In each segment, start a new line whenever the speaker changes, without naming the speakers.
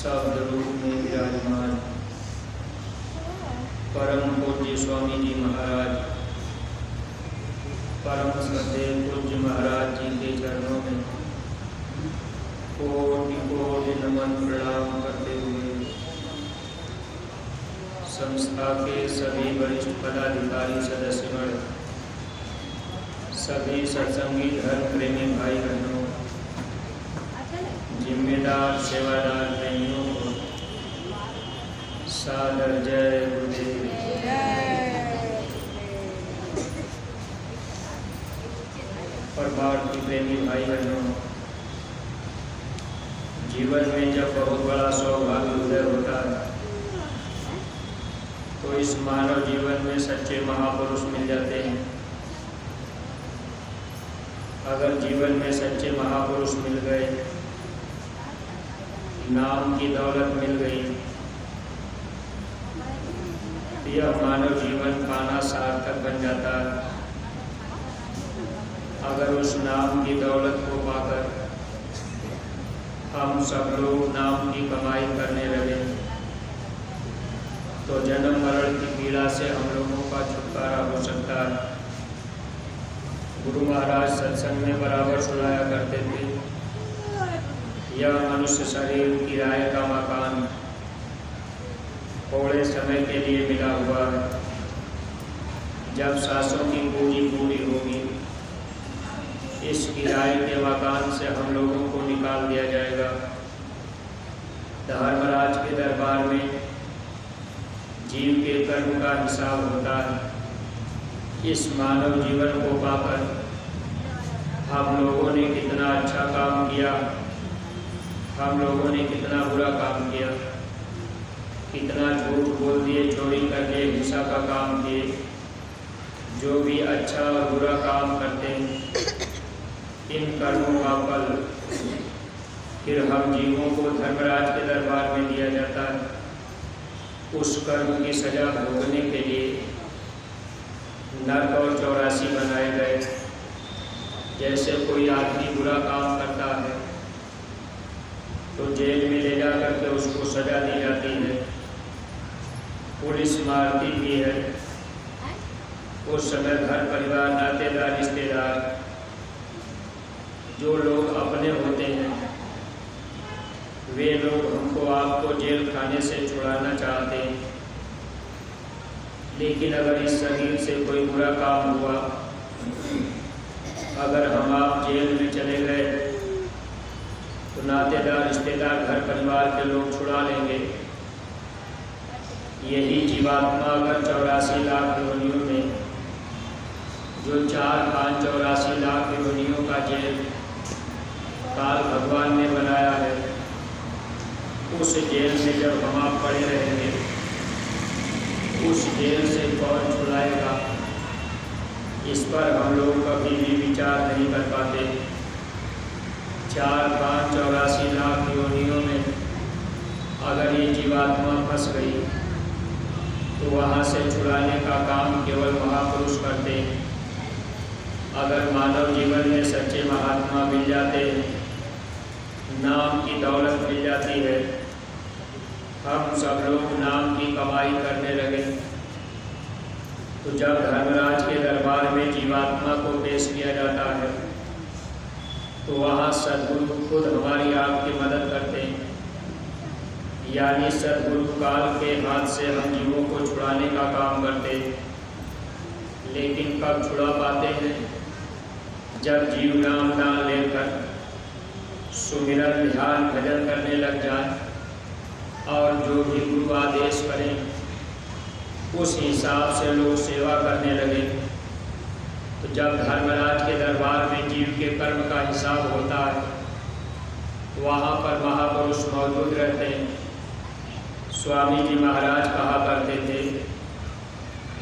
शब्द रूप में विराजमान परम पूज्य स्वामी जी महाराज, परम श्रद्धेय पूज्य महाराज जी के चरणों में कोटि कोटि नमन प्रणाम करते हुए संस्था के सभी वरिष्ठ पदाधिकारी सदस्यगण, सभी सत्संगी धर्म प्रेमी भाई बहनों, जिम्मेदार सेवादार भाइयों को सादर जय गुरुदेव। और भारतीय प्रेमी भाई बहनों, जीवन में जब बहुत बड़ा सौभाग्य उदय होता है तो इस मानव जीवन में सच्चे महापुरुष मिल जाते हैं। अगर जीवन में सच्चे महापुरुष मिल गए, नाम की दौलत मिल गई, यह मानव जीवन पाना सार्थक बन जाता है। अगर उस नाम की दौलत को पाकर हम सब लोग नाम की कमाई करने लगे तो जन्म मरण की पीड़ा से हम लोगों का छुटकारा हो सकता है। गुरु महाराज सत्संग में बराबर सुनाया करते थे, यह मनुष्य शरीर किराए का मकान थोड़े समय के लिए मिला हुआ है। जब सांसों की पूंजी पूरी होगी, इस किराए के मकान से हम लोगों को निकाल दिया जाएगा। धर्मराज के दरबार में जीव के कर्म का हिसाब होता है। इस मानव जीवन को पाकर हम लोगों ने कितना अच्छा काम किया, हम लोगों ने कितना बुरा काम किया, कितना झूठ बोल दिए, चोरी कर लिए, हिंसा का काम किए। जो भी अच्छा और बुरा काम करते हैं, इन कर्मों का फल फिर हम जीवों को धर्मराज के दरबार में दिया जाता है। उस कर्म की सजा भोगने के लिए नरक और 84 बनाए गए। जैसे कोई आदमी बुरा काम करता है तो जेल में ले जाकर के उसको सजा दी जाती है, पुलिस मारती भी है। उस समय घर परिवार, नातेदार, रिश्तेदार, जो लोग अपने होते हैं, वे लोग हमको आपको जेल खाने से छुड़ाना चाहते हैं। लेकिन अगर इस शरीर से कोई बुरा काम हुआ, अगर हम आप जेल में चले गए तो नातेदार, रिश्तेदार, घर परिवार के लोग छुड़ा लेंगे। यही जीवात्मा अगर 84 लाख योनियों में, जो 4-5-84 लाख योनियों का जेल काल भगवान ने बनाया है, उस जेल में जब हम आप पड़े रहेंगे, उस जेल से कौन छुड़ाएगा, इस पर हम लोग कभी भी विचार नहीं कर पाते। 4-5-84 लाख योनियों में अगर ये जीवात्मा फंस गई तो वहाँ से छुड़ाने का काम केवल महापुरुष करते हैं। अगर मानव जीवन में सच्चे महात्मा मिल जाते हैं, नाम की दौलत मिल जाती है, हम सब लोग नाम की कमाई करने लगे तो जब धर्मराज के दरबार में जीवात्मा को पेश किया जाता है तो वहाँ सद्गुरु खुद हमारी आपकी मदद करते हैं। यानी सद्गुरु काल के हाथ से हम जीवों को छुड़ाने का काम करते, लेकिन कब छुड़ा पाते हैं? जब जीव नाम दान लेकर सुमिरन ध्यान भजन करने लग जाए और जो भी गुरु आदेश करें उस हिसाब से लोग सेवा करने लगे, तो जब धर्मराज के दरबार में जीव के कर्म का हिसाब होता है, वहाँ पर महापुरुष मौजूद रहते हैं। स्वामी जी महाराज कहा करते थे,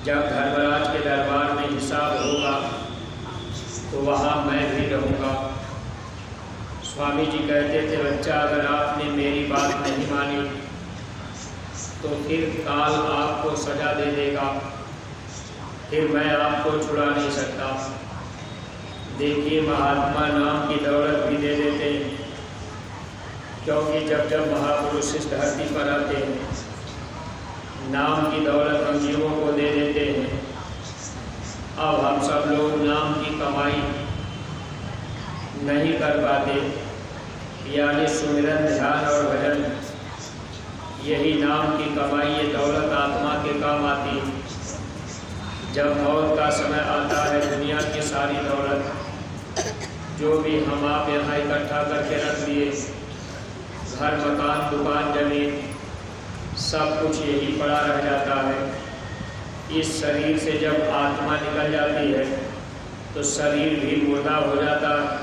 जब धर्मराज के दरबार में हिसाब होगा तो वहाँ मैं भी रहूँगा। स्वामी जी कहते थे, बच्चा अगर आपने मेरी बात नहीं मानी तो फिर काल आपको सजा दे देगा, फिर मैं आपको छुड़ा नहीं सकता। देखिए, महात्मा नाम की दौलत भी दे देते हैं, क्योंकि जब जब महापुरुष इस धरती पर आते हैं, नाम की दौलत हम जीवों को दे देते हैं। अब हम सब लोग नाम की कमाई नहीं कर पाते, यानी सुमिरन ध्यान और भजन, यही नाम की कमाई, ये दौलत आत्मा के काम आती है। जब मौत का समय आता है, दुनिया की सारी दौलत जो भी हम आप यहाँ इकट्ठा करके रख लिए, घर मकान दुकान जमीन सब कुछ यही पड़ा रह जाता है। इस शरीर से जब आत्मा निकल जाती है तो शरीर भी मुर्दा हो जाता है,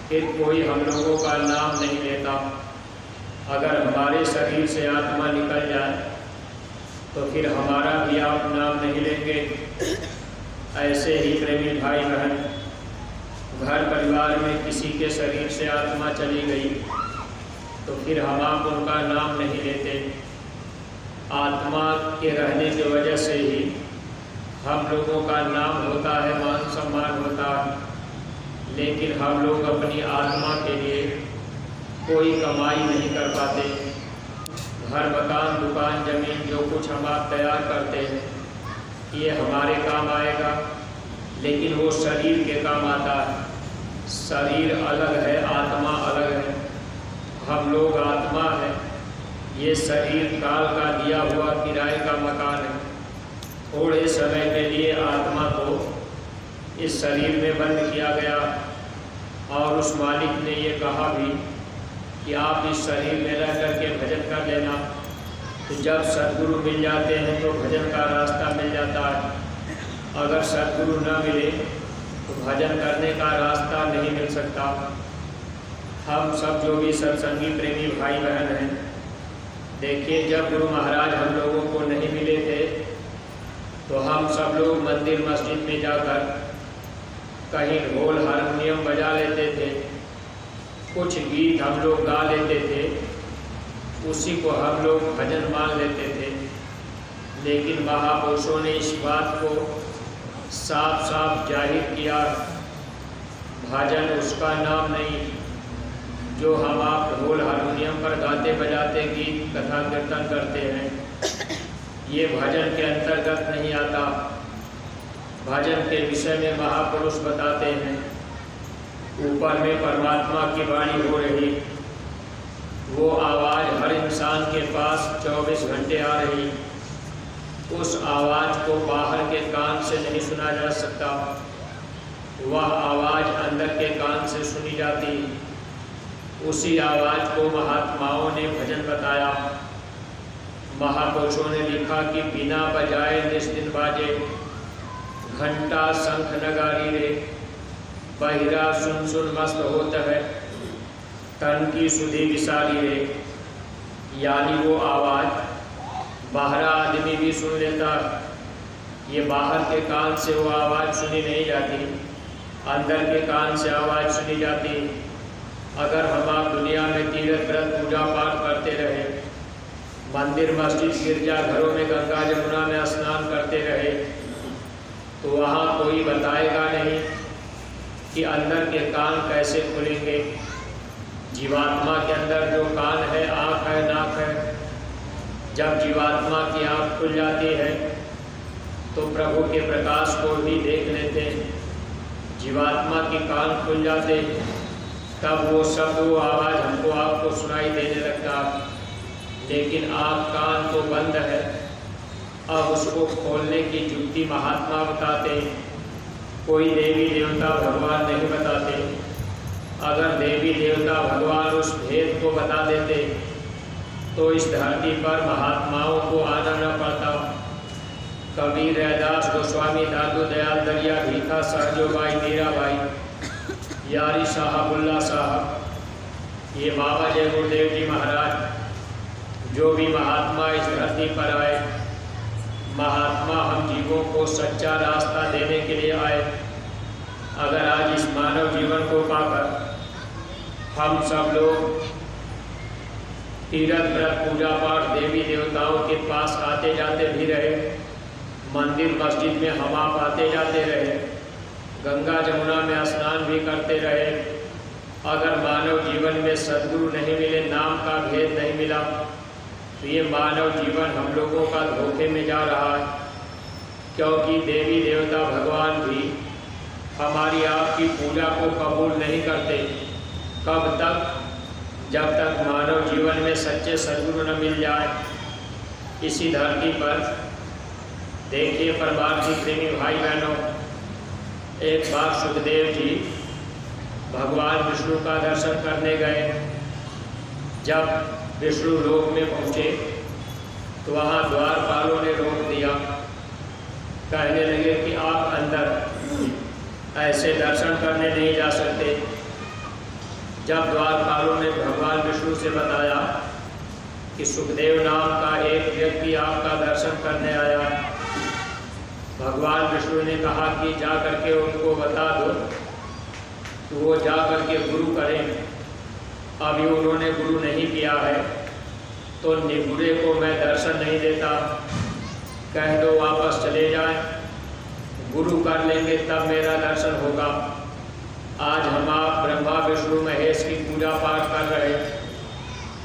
फिर कोई हम लोगों का नाम नहीं लेता। अगर हमारे शरीर से आत्मा निकल जाए तो फिर हमारा भी आप नाम नहीं लेंगे। ऐसे ही प्रेमी भाई बहन, घर परिवार में किसी के शरीर से आत्मा चली गई तो फिर हम आप उनका नाम नहीं लेते। आत्मा के रहने की वजह से ही हम लोगों का नाम होता है, मान सम्मान होता है, लेकिन हम लोग अपनी आत्मा के लिए कोई कमाई नहीं कर पाते। घर मकान दुकान जमीन जो कुछ हम आप तैयार करते हैं, ये हमारे काम आएगा, लेकिन वो शरीर के काम आता है। शरीर अलग है, आत्मा अलग है। हम लोग आत्मा है, ये शरीर काल का दिया हुआ किराए का मकान है। थोड़े समय के लिए आत्मा को इस शरीर में बंद किया गया और उस मालिक ने ये कहा भी कि आप इस शरीर में रह करके भजन कर लेना। तो जब सद्गुरु मिल जाते हैं तो भजन का रास्ता मिल जाता है। अगर सद्गुरु न मिले तो भजन करने का रास्ता नहीं मिल सकता। हम सब जो भी सत्संगी प्रेमी भाई बहन हैं, देखिए, जब गुरु महाराज हम लोगों को नहीं मिले थे तो हम सब लोग मंदिर मस्जिद में जाकर कहीं ढोल हारमोनियम बजा लेते थे, कुछ गीत हम लोग गा लेते थे, उसी को हम लोग भजन मान लेते थे। लेकिन महापुरुषों ने इस बात को साफ साफ जाहिर किया, भजन उसका नाम नहीं जो हम आप ढोल हारमोनियम पर गाते बजाते गीत कथा कीर्तन करते हैं, ये भजन के अंतर्गत नहीं आता। भजन के विषय में महापुरुष बताते हैं, ऊपर में परमात्मा की वाणी हो रही, वो आवाज़ हर इंसान के पास 24 घंटे आ रही, उस आवाज़ को बाहर के कान से नहीं सुना जा सकता, वह आवाज़ अंदर के कान से सुनी जाती। उसी आवाज़ को महात्माओं ने भजन बताया। महापुरुषों ने लिखा कि बिना बजाए निस्दिन बाजे, घंटा शंख नगारी रे, बहिरा सुन सुन मस्त होता है, तन की सुधी विसारी रे। यानी वो आवाज़ बाहर आदमी भी सुन लेता, ये बाहर के कान से वो आवाज़ सुनी नहीं जाती, अंदर के कान से आवाज़ सुनी जाती। अगर हम आप दुनिया में तीर्थ व्रत पूजा पाठ करते रहे, मंदिर मस्जिद गिरजा घरों में गंगा जमुना में स्नान करते रहे, तो वहाँ कोई बताएगा नहीं कि अंदर के कान कैसे खुलेंगे। जीवात्मा के अंदर जो कान है, आँख है, नाक है, जब जीवात्मा की आँख खुल जाती है तो प्रभु के प्रकाश को भी देख लेते हैं। जीवात्मा की कान खुल जाते तब वो शब्द वो आवाज़ हमको आपको सुनाई देने लगता। लेकिन आँख कान तो बंद है। अब उसको खोलने की युक्ति महात्मा बताते, कोई देवी देवता भगवान नहीं बताते। अगर देवी देवता भगवान उस भेद को बता देते तो इस धरती पर महात्माओं को आना न पड़ता। कबीर, रैदास, गोस्वामी, दादू दयाल, दरिया, भीखा, सहजोबाई, मीराबाई, यारी साहबुल्ला साहब, ये बाबा जय गुरुदेव जी महाराज, जो भी महात्मा इस धरती पर आए, महात्मा हम जीवों को सच्चा रास्ता देने के लिए आए। अगर आज इस मानव जीवन को पाकर हम सब लोग तीर्थ व्रत पूजा पाठ देवी देवताओं के पास आते जाते भी रहे, मंदिर मस्जिद में हम आप आते जाते रहे, गंगा जमुना में स्नान भी करते रहे, अगर मानव जीवन में सद्गुरु नहीं मिले, नाम का भेद नहीं मिला, तो ये मानव जीवन हम लोगों का धोखे में जा रहा है। क्योंकि देवी देवता भगवान भी हमारी आपकी पूजा को कबूल नहीं करते। कब तक? जब तक मानव जीवन में सच्चे सद्गुरु न मिल जाए। इसी धरती पर देखिए परमार्थी प्रेमी भाई बहनों, एक बार सुखदेव जी भगवान विष्णु का दर्शन करने गए। जब विष्णु लोक में पहुँचे तो वहाँ द्वारपालों ने रोक दिया, कहने लगे कि आप अंदर ऐसे दर्शन करने नहीं जा सकते। जब द्वारपालों ने भगवान विष्णु से बताया कि सुखदेव नाम का एक व्यक्ति आपका दर्शन करने आया, भगवान विष्णु ने कहा कि जा करके उनको बता दो तो वो जा करके गुरु करें। अभी उन्होंने गुरु नहीं किया है तो निगुरे को मैं दर्शन नहीं देता, कह दो वापस चले जाएं, गुरु कर लेंगे तब मेरा दर्शन होगा। आज हम आप ब्रह्मा विष्णु महेश की पूजा पाठ कर रहे।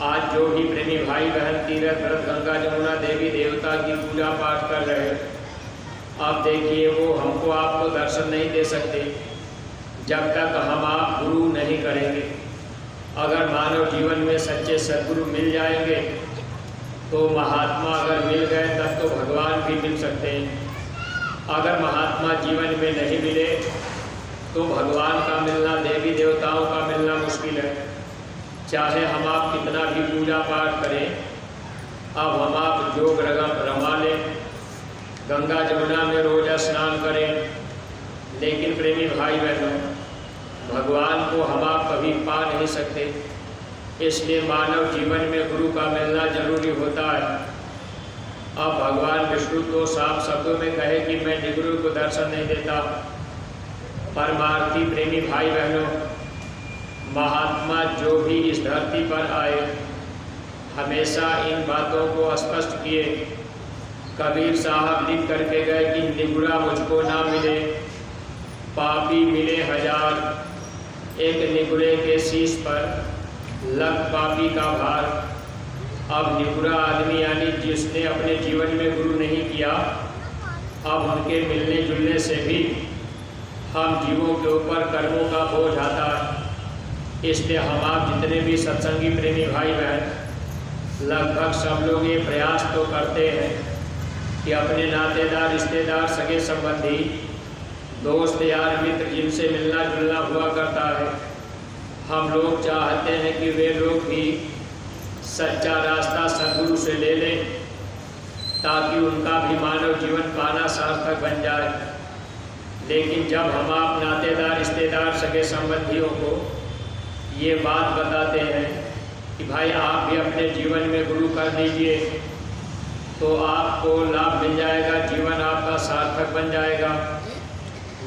आज जो भी प्रेमी भाई बहन तीर्थ व्रत गंगा जमुना देवी देवता की पूजा पाठ कर रहे, अब देखिए वो हमको आपको दर्शन नहीं दे सकते जब तक हम आप गुरु नहीं करेंगे। अगर मानव जीवन में सच्चे सद्गुरु मिल जाएंगे तो महात्मा अगर मिल गए तब तो भगवान भी मिल सकते हैं। अगर महात्मा जीवन में नहीं मिले तो भगवान का मिलना, देवी देवताओं का मिलना मुश्किल है। चाहे हम आप कितना भी पूजा पाठ करें, अब हम आप जोग रमा लें, गंगा जमुना में रोज़ स्नान करें, लेकिन प्रेमी भाई बहनों, भगवान को हम आप कभी पा नहीं सकते। इसलिए मानव जीवन में गुरु का मिलना जरूरी होता है। अब भगवान विष्णु तो साफ शब्दों में कहे कि मैं निगुरु को दर्शन नहीं देता। परमार्थी प्रेमी भाई बहनों, महात्मा जो भी इस धरती पर आए हमेशा इन बातों को स्पष्ट किए। कबीर साहब लिख करके गए कि निगुरा मुझको ना मिले, पापी मिले हजार, एक निगुरे के शीश पर लग पापी का भार। अब निगुरा आदमी यानी जिसने अपने जीवन में गुरु नहीं किया, अब उनके मिलने जुलने से भी हम जीवों के ऊपर कर्मों का बोझ आता है। इसलिए हम आप जितने भी सत्संगी प्रेमी भाई बहन, लगभग सब लोग ये प्रयास तो करते हैं कि अपने नातेदार, रिश्तेदार, सगे संबंधी, दोस्त यार मित्र जिनसे मिलना जुलना हुआ करता है, हम लोग चाहते हैं कि वे लोग भी सच्चा रास्ता सद्गुरु से ले लें ताकि उनका भी मानव जीवन पाना सार्थक बन जाए। लेकिन जब हम आप नातेदार, रिश्तेदार, सगे संबंधियों को ये बात बताते हैं कि भाई आप भी अपने जीवन में गुरु कर दीजिए तो आपको लाभ मिल जाएगा, जीवन आपका सार्थक बन जाएगा,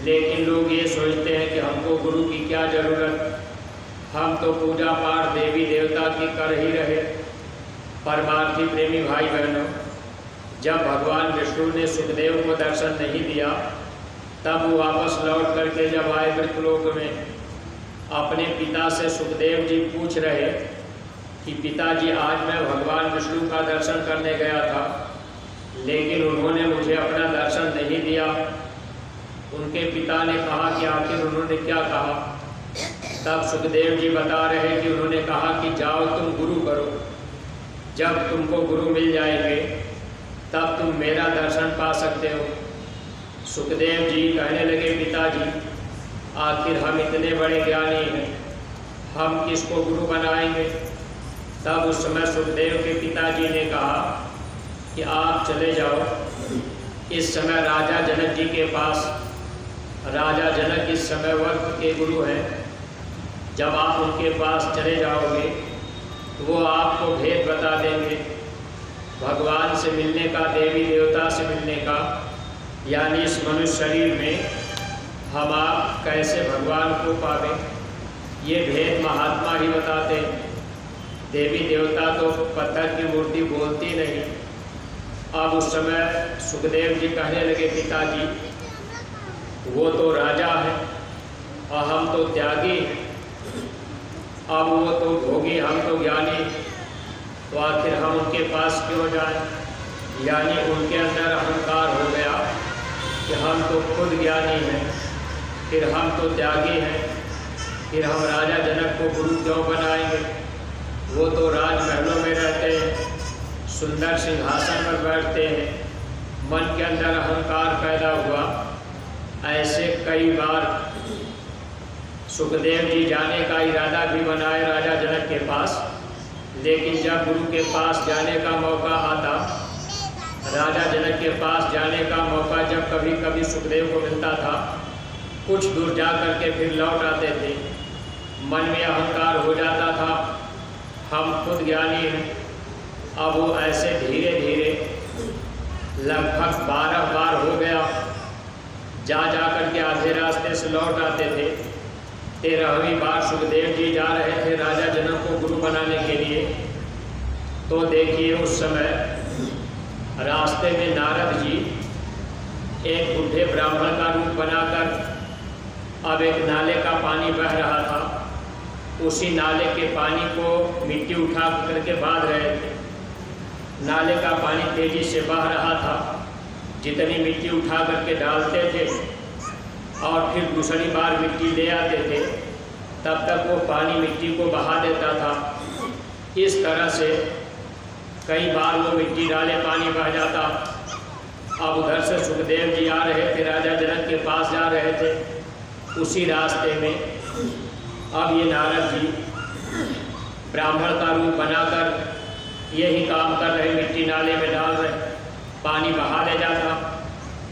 लेकिन लोग ये सोचते हैं कि हमको गुरु की क्या ज़रूरत, हम तो पूजा पाठ देवी देवता की कर ही रहे। परमार्थी प्रेमी भाई बहनों, जब भगवान विष्णु ने सुखदेव को दर्शन नहीं दिया, तब वो वापस लौट करके जब आए मृतलोक में, अपने पिता से सुखदेव जी पूछ रहे कि पिताजी आज मैं भगवान विष्णु का दर्शन करने गया था, लेकिन उन्होंने मुझे अपना दर्शन नहीं दिया। उनके पिता ने कहा कि आखिर उन्होंने क्या कहा? तब सुखदेव जी बता रहे कि उन्होंने कहा कि जाओ तुम गुरु करो। जब तुमको गुरु मिल जाएंगे तब तुम मेरा दर्शन पा सकते हो। सुखदेव जी कहने लगे, पिताजी आखिर हम इतने बड़े ज्ञानी हैं, हम किसको गुरु बनाएंगे। तब उस समय सुखदेव के पिताजी ने कहा कि आप चले जाओ, इस समय राजा जनक जी के पास, राजा जनक इस समय वक्त के गुरु हैं, जब आप उनके पास चले जाओगे तो वो आपको भेद बता देंगे, भगवान से मिलने का, देवी देवता से मिलने का, यानी इस मनुष्य शरीर में हम आप कैसे भगवान को पावे, ये भेद महात्मा ही बताते हैं। देवी देवता तो पत्थर की मूर्ति बोलती नहीं। अब उस समय सुखदेव जी कहने लगे, पिताजी वो तो राजा है और हम तो त्यागी हैं, अब वो तो भोगी, हम तो ज्ञानी, तो आखिर हम उनके पास क्यों जाएं। यानी उनके अंदर अहंकार हो गया कि हम तो खुद ज्ञानी हैं, फिर हम तो त्यागी हैं, फिर हम राजा जनक को गुरु क्यों बनाएंगे। वो तो राजमहलों में रहते हैं, सुंदर सिंहासन पर बैठते हैं, मन के अंदर अहंकार पैदा हुआ। ऐसे कई बार सुखदेव जी जाने का इरादा भी बनाए राजा जनक के पास, लेकिन जब गुरु के पास जाने का मौका आता, राजा जनक के पास जाने का मौका जब कभी कभी सुखदेव को मिलता था, कुछ दूर जा कर के फिर लौट आते थे। मन में अहंकार हो जाता था, हम खुद ज्ञानी हैं। अब वो ऐसे धीरे धीरे लगभग 12 बार हो गया, जा कर के आधे रास्ते से लौट आते थे। 13वीं बार सुखदेव जी जा रहे थे राजा जनक को गुरु बनाने के लिए, तो देखिए उस समय रास्ते में नारद जी एक बुढ़े ब्राह्मण का रूप बनाकर, अब एक नाले का पानी बह रहा था, उसी नाले के पानी को मिट्टी उठा करके बांध रहे थे। नाले का पानी तेजी से बह रहा था, जितनी मिट्टी उठा करके डालते थे और फिर दूसरी बार मिट्टी ले आते थे, तब तक वो पानी मिट्टी को बहा देता था। इस तरह से कई बार वो मिट्टी डाले पानी बह जाता। अब उधर से सुखदेव जी आ रहे थे, राजा जनक के पास जा रहे थे, उसी रास्ते में अब ये नारद जी ब्राह्मण का रूप बनाकर यही काम कर रहे, मिट्टी नाले में डाल रहे, पानी बहा ले जाता।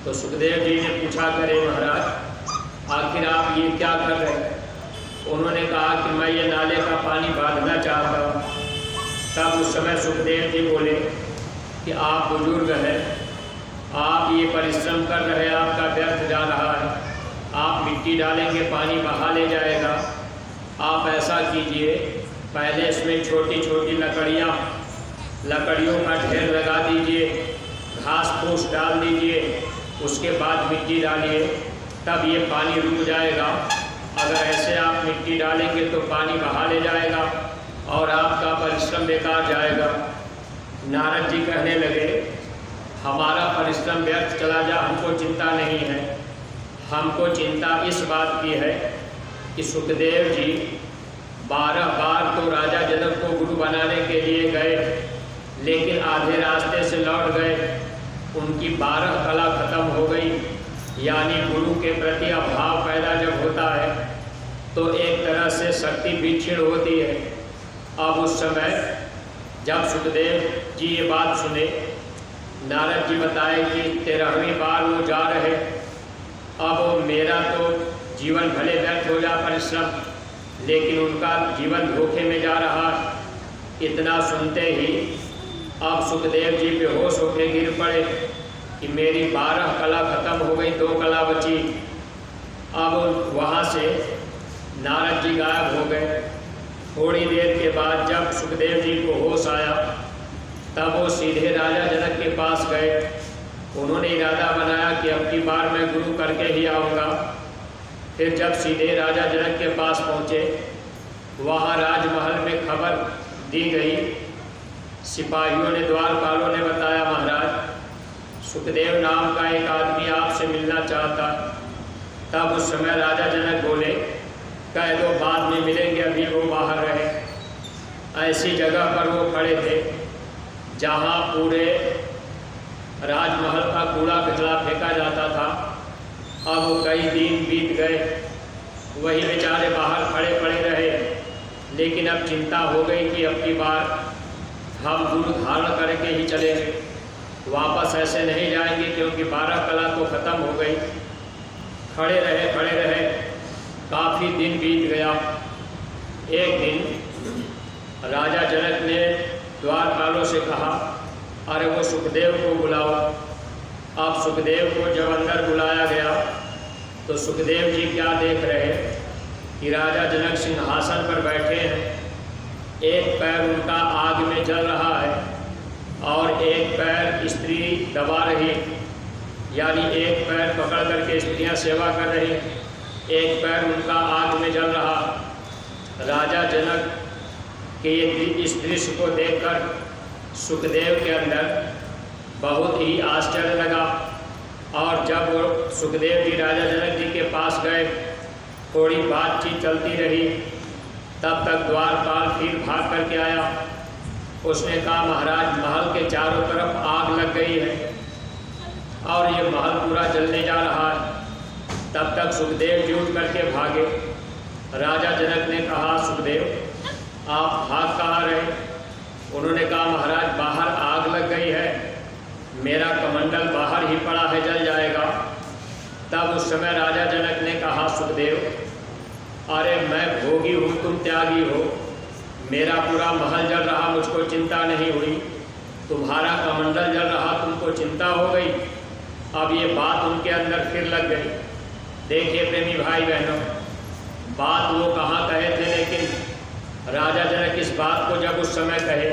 तो सुखदेव जी ने पूछा, करे महाराज आखिर आप ये क्या कर रहे हैं। उन्होंने कहा कि मैं ये नाले का पानी बांधना चाहता हूँ। तब उस समय सुखदेव जी बोले कि आप बुजुर्ग हैं, आप ये परिश्रम कर रहे हैं, आपका व्यर्थ जा रहा है, आप मिट्टी डालेंगे पानी बहा ले जाएगा। आप ऐसा कीजिए, पहले इसमें छोटी छोटी लकड़ियों का ढेर लगा दीजिए, घास फूस डाल दीजिए, उसके बाद मिट्टी डालिए, तब ये पानी रुक जाएगा। अगर ऐसे आप मिट्टी डालेंगे तो पानी बहा ले जाएगा और आपका परिश्रम बेकार जाएगा। नारद जी कहने लगे, हमारा परिश्रम व्यर्थ चला जा, हमको चिंता नहीं है। हमको चिंता इस बात की है कि सुखदेव जी 12 बार तो राजा जनक को गुरु बनाने के लिए गए, लेकिन आधे रास्ते से लौट गए, उनकी 12 कला खत्म हो गई। यानी गुरु के प्रति अभाव पैदा जब होता है तो एक तरह से शक्ति भी क्षीण होती है। अब उस समय जब सुखदेव जी ये बात सुने, नारद जी बताए कि 13वीं बार वो जा रहे, अब मेरा तो जीवन भले व्यर्थ हो जा परिश्रम, लेकिन उनका जीवन धोखे में जा रहा। इतना सुनते ही अब सुखदेव जी बेहोश होकर गिर पड़े कि मेरी 12 कला खत्म हो गई, 2 कला बची। अब वहाँ से नारद जी गायब हो गए। थोड़ी देर के बाद जब सुखदेव जी को होश आया, तब वो सीधे राजा जनक के पास गए। उन्होंने इरादा बनाया कि अब की बार मैं गुरु करके ही आऊँगा। फिर जब सीधे राजा जनक के पास पहुँचे, वहाँ राजमहल में खबर दी गई। सिपाहियों ने, द्वारपालों ने बताया, महाराज सुखदेव नाम का एक आदमी आपसे मिलना चाहता। तब उस समय राजा जनक बोले, कह दो बाद में मिलेंगे, अभी वो बाहर रहे। ऐसी जगह पर वो खड़े थे जहाँ पूरे राजमहल का कूड़ा कचरा फेंका जाता था, अब कई दिन बीत गए, वही बेचारे बाहर खड़े पड़े रहे। लेकिन अब चिंता हो गई कि अब की बार हम गुरु धारण करके ही चलेंगे, वापस ऐसे नहीं जाएंगे, क्योंकि 12 कला तो ख़त्म हो गई। खड़े रहे, काफ़ी दिन बीत गया। एक दिन राजा जनक ने द्वारपालों से कहा, अरे वो सुखदेव को बुलाओ। अब सुखदेव को जब अंदर बुलाया गया तो सुखदेव जी क्या देख रहे कि राजा जनक सिंहासन पर बैठे हैं, एक पैर उनका आग में जल रहा है और एक पैर स्त्री दबा रही, यानी एक पैर पकड़ करके स्त्रियां सेवा कर रही, एक पैर उनका आग में जल रहा। राजा जनक के इस दृश्य को देखकर सुखदेव के अंदर बहुत ही आश्चर्य लगा। और जब वो सुखदेव जी राजा जनक जी के पास गए, थोड़ी बातचीत चलती रही, तब तक द्वारपाल फिर भाग करके आया। उसने कहा, महाराज महल के चारों तरफ आग लग गई है और ये महल पूरा जलने जा रहा है। तब तक सुखदेव जी उठ करके भागे। राजा जनक ने कहा, सुखदेव आप भाग कहाँ रहे? उन्होंने कहा, महाराज बाहर आग लग गई है, मेरा कमंडल बाहर ही पड़ा है, जल जाएगा। तब उस समय राजा जनक ने कहा, सुखदेव अरे मैं भोगी हूँ, तुम त्यागी हो, मेरा पूरा महल जल रहा, मुझको चिंता नहीं हुई, तुम्हारा कमंडल जल रहा, तुमको चिंता हो गई। अब ये बात उनके अंदर फिर लग गई। देखिए प्रेमी भाई बहनों, बात वो कहाँ कहे थे, लेकिन राजा जनक इस बात को जब उस समय कहे,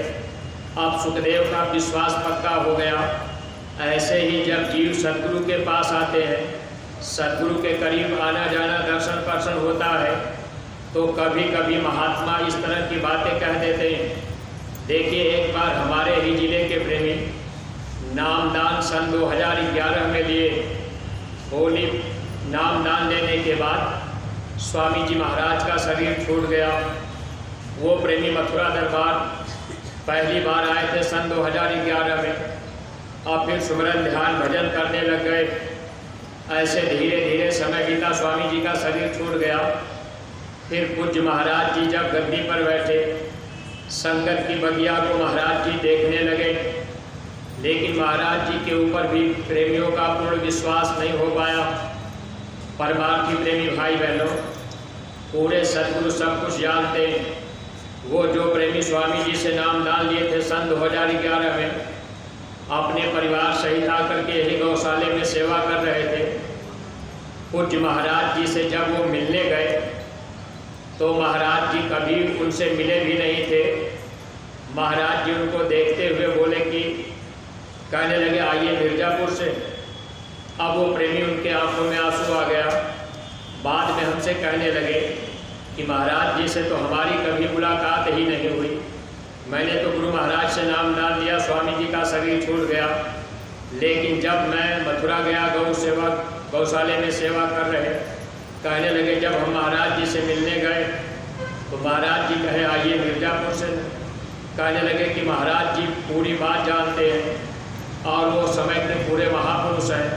अब सुखदेव का विश्वास पक्का हो गया। ऐसे ही जब जीव सद्गुरु के पास आते हैं, सद्गुरु के करीब आना जाना दर्शन पर्शन होता है, तो कभी कभी महात्मा इस तरह की बातें कह देते हैं। देखिए एक बार हमारे ही जिले के प्रेमी नामदान सन 2011 में लिए, होली नामदान लेने के बाद स्वामी जी महाराज का शरीर छूट गया। वो प्रेमी मथुरा दरबार पहली बार आए थे सन 2011 में, और फिर सुमरन ध्यान भजन करने लग गए। ऐसे धीरे धीरे समय बीता, स्वामी जी का शरीर छूट गया। फिर पूज्य महाराज जी जब गद्दी पर बैठे, संगत की बगिया को महाराज जी देखने लगे, लेकिन महाराज जी के ऊपर भी प्रेमियों का पूर्ण विश्वास नहीं हो पाया। परमार्थी प्रेमी भाई बहनों, पूरे सद्गुरु सब कुछ जानते हैं। वो जो प्रेमी स्वामी जी से नामदान लिए थे सन 2011 में, अपने परिवार सहित आकर के यही गौशाले में सेवा कर रहे थे। पूज्य महाराज जी से जब वो मिलने गए तो महाराज जी कभी उनसे मिले भी नहीं थे। महाराज जी उनको देखते हुए बोले कि कहने लगे, आइए मिर्ज़ापुर से। अब वो प्रेमी उनके आंखों में आंसू आ गया। बाद में हमसे कहने लगे कि महाराज जी से तो हमारी कभी मुलाकात ही नहीं हुई, मैंने तो गुरु महाराज से नामदान लिया, स्वामी जी का शरीर छूट गया, लेकिन जब मैं मथुरा गया गौ सेवक गौशाले में सेवा कर रहे, कहने लगे जब हम महाराज जी से मिलने गए तो महाराज जी कहे आइए मिर्ज़ापुर से। कहने लगे कि महाराज जी पूरी बात जानते हैं और वो समय के पूरे महापुरुष हैं।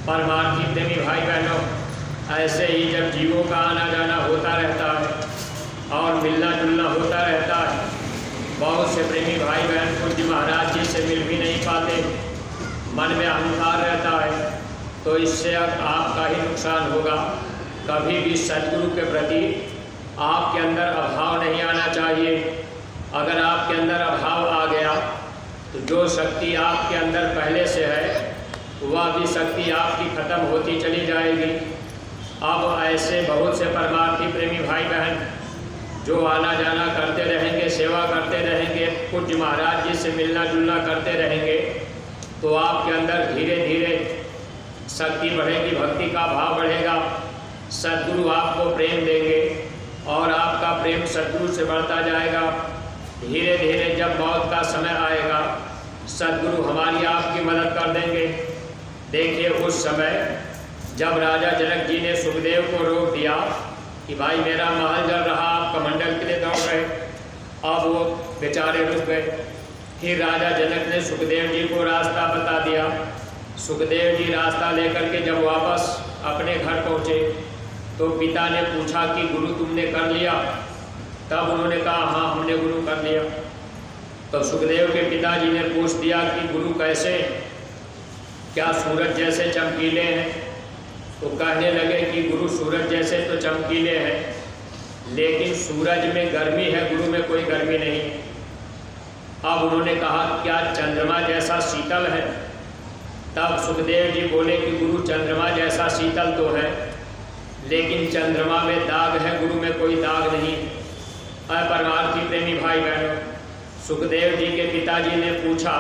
परमार्थी प्रेमी भाई बहनों, ऐसे ही जब जीवों का आना जाना होता रहता है और मिलना जुलना होता रहता है, बहुत से प्रेमी भाई बहन पूज्य महाराज जी से मिल भी नहीं पाते, मन में अहंकार रहता है, तो इससे अब आपका ही नुकसान होगा। कभी भी सद्गुरु के प्रति आपके अंदर अभाव नहीं आना चाहिए। अगर आपके अंदर अभाव आ गया तो जो शक्ति आपके अंदर पहले से है वह भी शक्ति आपकी खत्म होती चली जाएगी। अब ऐसे बहुत से परमार्थी प्रेमी भाई बहन जो आना जाना करते रहेंगे, सेवा करते रहेंगे, पूज्य महाराज जी से मिलना जुलना करते रहेंगे, तो आपके अंदर धीरे धीरे शक्ति बढ़ेगी, भक्ति का भाव बढ़ेगा, सद्गुरु आपको प्रेम देंगे और आपका प्रेम सद्गुरु से बढ़ता जाएगा। धीरे धीरे जब मौत का समय आएगा, सद्गुरु हमारी आपकी मदद कर देंगे। देखिए उस समय जब राजा जनक जी ने सुखदेव को रोक दिया कि भाई मेरा महल जल रहा, आप कमंडल के लिए दौड़ रहे, अब वो बेचारे रुक गए। फिर राजा जनक ने सुखदेव जी को रास्ता बता दिया। सुखदेव जी रास्ता लेकर के जब वापस अपने घर पहुँचे तो पिता ने पूछा कि गुरु तुमने कर लिया? तब उन्होंने कहा हाँ हमने गुरु कर लिया। तो सुखदेव के पिताजी ने पूछ दिया कि गुरु कैसे, क्या सूरज जैसे चमकीले हैं? तो कहने लगे कि गुरु सूरज जैसे तो चमकीले हैं, लेकिन सूरज में गर्मी है, गुरु में कोई गर्मी नहीं। अब उन्होंने कहा क्या चंद्रमा जैसा शीतल है? तब सुखदेव जी बोले कि गुरु चंद्रमा जैसा शीतल तो है, लेकिन चंद्रमा में दाग है, गुरु में कोई दाग नहीं। परमार्थी प्रेमी भाई बहनों, सुखदेव जी के पिताजी ने पूछा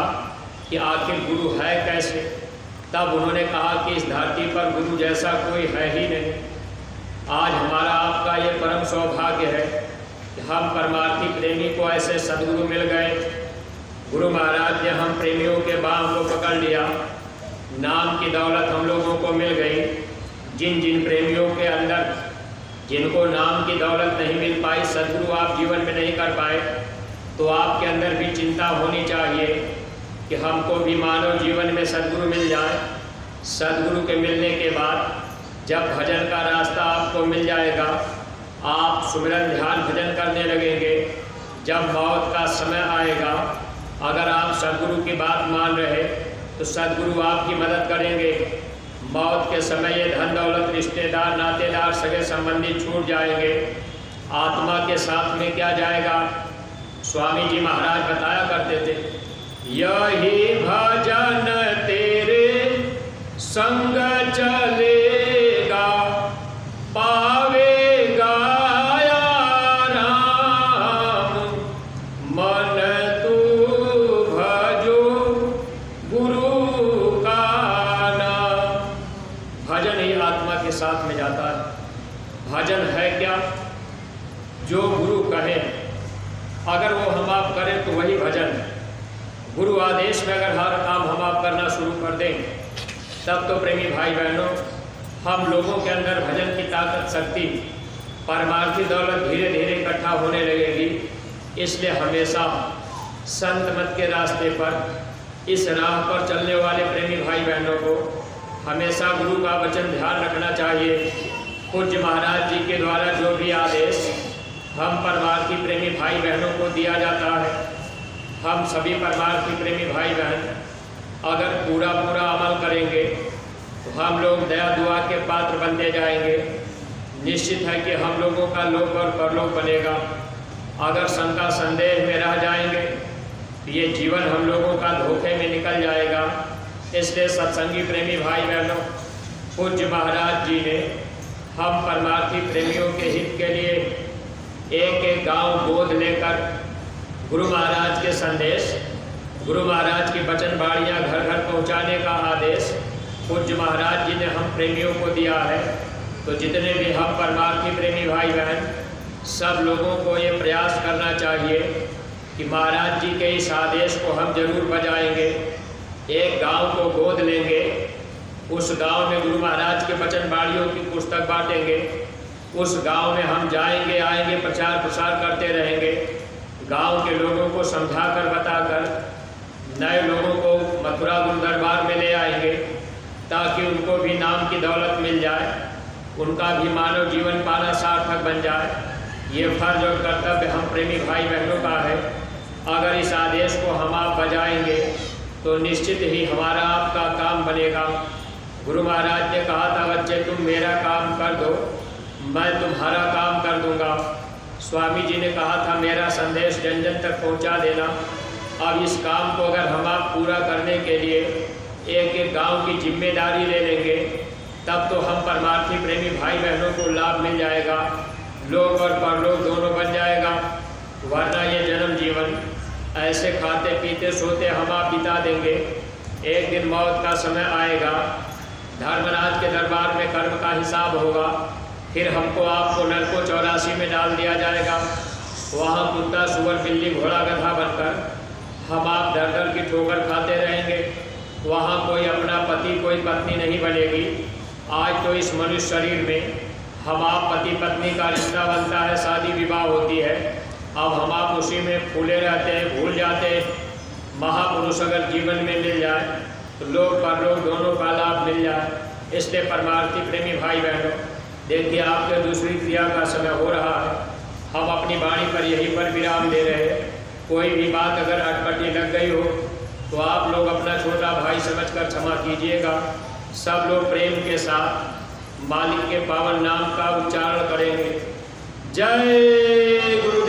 कि आखिर गुरु है कैसे? तब उन्होंने कहा कि इस धरती पर गुरु जैसा कोई है ही नहीं। आज हमारा आपका ये परम सौभाग्य है कि हम परमार्थी प्रेमी को ऐसे सदगुरु मिल गए। गुरु महाराज ने हम प्रेमियों के बाँह को पकड़ लिया, नाम की दौलत हम लोगों को मिल गई। जिन जिन प्रेमियों के अंदर जिनको नाम की दौलत नहीं मिल पाई, सदगुरु आप जीवन में नहीं कर पाए, तो आपके अंदर भी चिंता होनी चाहिए कि हमको भी मानव जीवन में सदगुरु मिल जाए। सदगुरु के मिलने के बाद जब भजन का रास्ता आपको मिल जाएगा, आप सुमिरन ध्यान भजन करने लगेंगे। जब मौत का समय आएगा, अगर आप सदगुरु की बात मान रहे तो सदगुरु आपकी मदद करेंगे। मौत के समय ये धन दौलत, रिश्तेदार, नातेदार, सगे संबंधी छूट जाएंगे। आत्मा के साथ में क्या जाएगा? स्वामी जी महाराज बताया करते थे, यही भजन तेरे संग चलेगा, पावेगा आराम, मन तू भजो गुरु का नाम। भजन ही आत्मा के साथ में जाता है। भजन है क्या? जो गुरु कहे, अगर वो हम आप करें तो वही भजन है। गुरु आदेश में अगर हर काम हम आप करना शुरू कर दें, तब तो प्रेमी भाई बहनों हम लोगों के अंदर भजन की ताकत, शक्ति, परमार्थी दौलत धीरे धीरे इकट्ठा होने लगेगी। इसलिए हमेशा संत मत के रास्ते पर, इस राह पर चलने वाले प्रेमी भाई बहनों को हमेशा गुरु का वचन ध्यान रखना चाहिए। पूज्य महाराज जी के द्वारा जो भी आदेश हम परमार्थी प्रेमी भाई बहनों को दिया जाता है, हम सभी परमार्थी प्रेमी भाई बहन अगर पूरा अमल करेंगे तो हम लोग दया दुआ के पात्र बनते जाएंगे। निश्चित है कि हम लोगों का लोक और परलोक बनेगा। अगर शंका संदेह में रह जाएंगे तो ये जीवन हम लोगों का धोखे में निकल जाएगा। इसलिए सत्संगी प्रेमी भाई बहनों, पूज्य महाराज जी ने हम परमार्थी प्रेमियों के हित के लिए एक एक गांव गोद लेकर गुरु महाराज के संदेश, गुरु महाराज की वचन बाड़ियाँ घर घर पहुँचाने का आदेश पूज्य महाराज जी ने हम प्रेमियों को दिया है। तो जितने भी हम परमार्थी प्रेमी भाई बहन, सब लोगों को ये प्रयास करना चाहिए कि महाराज जी के इस आदेश को हम जरूर बजाएंगे। एक गांव को गोद लेंगे, उस गांव में गुरु महाराज के वचन बाड़ियों की पुस्तक बांटेंगे। उस गांव में हम जाएंगे आएंगे, प्रचार प्रसार करते रहेंगे। गांव के लोगों को समझाकर बताकर नए लोगों को मथुरा गुरु दरबार में ले आएंगे, ताकि उनको भी नाम की दौलत मिल जाए, उनका भी मानव जीवन पाना सार्थक बन जाए। ये फर्ज और कर्तव्य हम प्रेमी भाई बहनों का है। अगर इस आदेश को हम आप बजाएंगे तो निश्चित ही हमारा आपका काम बनेगा। गुरु महाराज ने कहा था, बच्चे तुम मेरा काम कर दो, मैं तुम्हारा काम कर दूंगा। स्वामी जी ने कहा था, मेरा संदेश जन जन तक पहुंचा देना। अब इस काम को अगर हम आप पूरा करने के लिए एक एक गांव की जिम्मेदारी ले लेंगे, तब तो हम परमार्थी प्रेमी भाई बहनों को लाभ मिल जाएगा, लोक और परलोक दोनों बन जाएगा। वरना ये जन्म जीवन ऐसे खाते पीते सोते हम आप बिता देंगे। एक दिन मौत का समय आएगा, धर्मराज के दरबार में कर्म का हिसाब होगा, फिर हमको आपको नरको 84 में डाल दिया जाएगा। वहाँ कुत्ता सुअर बिल्ली घोड़ा गधा बनकर हम आप दर दर की ठोकर खाते रहेंगे। वहाँ कोई अपना पति कोई पत्नी नहीं बनेगी। आज तो इस मनुष्य शरीर में हम आप पति पत्नी का रिश्ता बनता है, शादी विवाह होती है। अब हम आप उसी में फूले रहते हैं, भूल जाते हैं महापुरुष अगर जीवन में मिल जाए तो लोक परलोक दोनों का लाभ मिल जाए। इसलिए परमार्थी प्रेमी भाई बहनों, देखिए आपके दूसरी क्रिया का समय हो रहा है। हम अपनी वाणी पर यहीं पर विराम दे रहे हैं। कोई भी बात अगर अटपटी लग गई हो तो आप लोग अपना छोटा भाई समझकर क्षमा कीजिएगा। सब लोग प्रेम के साथ मालिक के पावन नाम का उच्चारण करेंगे। जय गुरु।